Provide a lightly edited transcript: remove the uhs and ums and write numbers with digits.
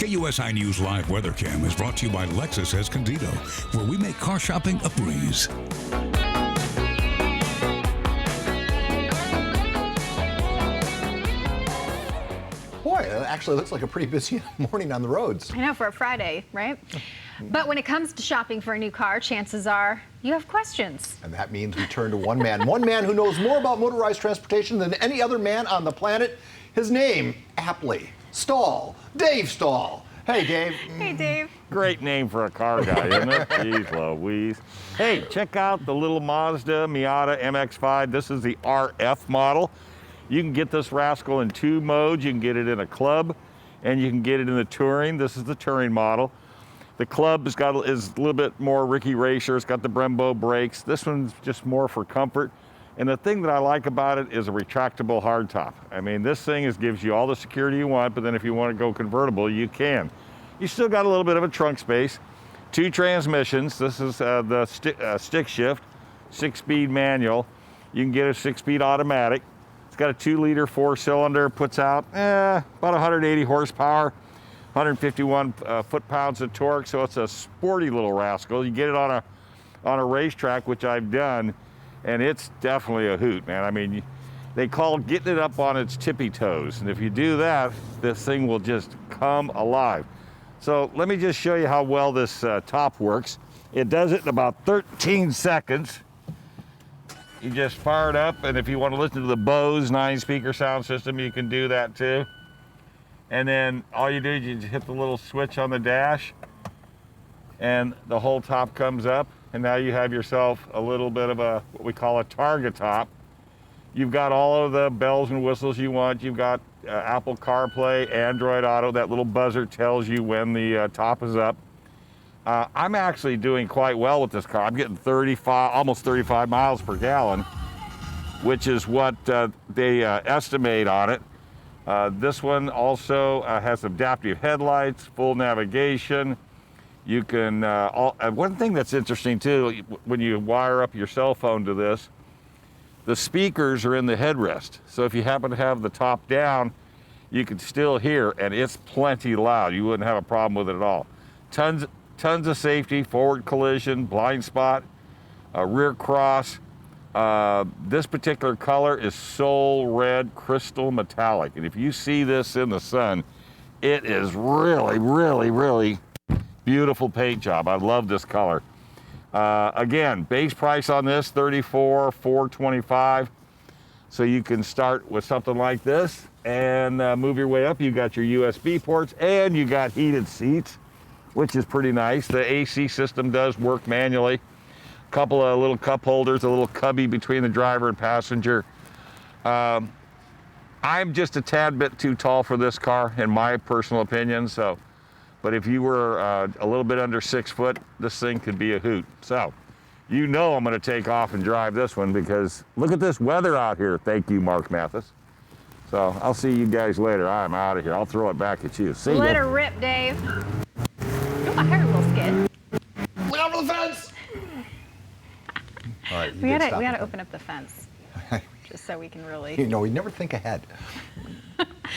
KUSI News Live Weather Cam is brought to you by Lexus Escondido, where we make car shopping a breeze. Boy, it actually looks like a pretty busy morning on the roads. I know, for a Friday, right? But when it comes to shopping for a new car, chances are you have questions. And that means we turn to one man who knows more about motorized transportation than any other man on the planet. His name, aptly, Stahl, Dave Stahl. Hey, Dave. Hey, Dave. Great name for a car guy, isn't it? Jeez Louise. Hey, check out the little Mazda Miata MX-5. This is the RF model. You can get this rascal in two modes. You can get it in a club, and you can get it in the touring. This is the touring model. The club is a little bit more Ricky Racer. It's got the Brembo brakes. This one's just more for comfort. And the thing that I like about it is a retractable hardtop. I mean, this thing gives you all the security you want, but then if you want to go convertible, you can. You still got a little bit of a trunk space. Two transmissions. This is the stick shift, 6-speed manual. You can get a 6-speed automatic. It's got a 2-liter 4-cylinder, puts out about 180 horsepower, 151 foot-pounds of torque, so it's a sporty little rascal. You get it on a racetrack, which I've done, and it's definitely a hoot, man. I mean, they call getting it up on its tippy toes, and if you do that, this thing will just come alive. So let me just show you how well this top works. It does it in about 13 seconds. You just fire it up, and if you want to listen to the Bose 9-speaker sound system, you can do that too. And then all you do is you just hit the little switch on the dash, and the whole top comes up, and now you have yourself a little bit of what we call a target top. You've got all of the bells and whistles you want. You've got Apple CarPlay, Android Auto. That little buzzer tells you when the top is up. I'm actually doing quite well with this car. I'm getting almost 35 miles per gallon, which is what they estimate on it. This one also has adaptive headlights, full navigation. You can, one thing that's interesting too, when you wire up your cell phone to this, the speakers are in the headrest. So if you happen to have the top down, you can still hear, and it's plenty loud. You wouldn't have a problem with it at all. Tons of safety, forward collision, blind spot, rear cross. This particular color is Soul Red Crystal Metallic. And if you see this in the sun, it is really, really, really beautiful paint job. I love this color. Again, base price on this, $34,425. So you can start with something like this and move your way up. You got your USB ports and you got heated seats, which is pretty nice. The AC system does work manually. A couple of little cup holders, a little cubby between the driver and passenger. I'm just a tad bit too tall for this car, in my personal opinion. But if you were a little bit under 6 foot, this thing could be a hoot. So, you know I'm gonna take off and drive this one because look at this weather out here. Thank you, Mark Mathis. So I'll see you guys later. I'm out of here. I'll throw it back at you. See ya. Let her rip, Dave. Oh, I heard a little skid. Look out for the fence! All right, We gotta open up the fence, just so we can really. You know, we never think ahead.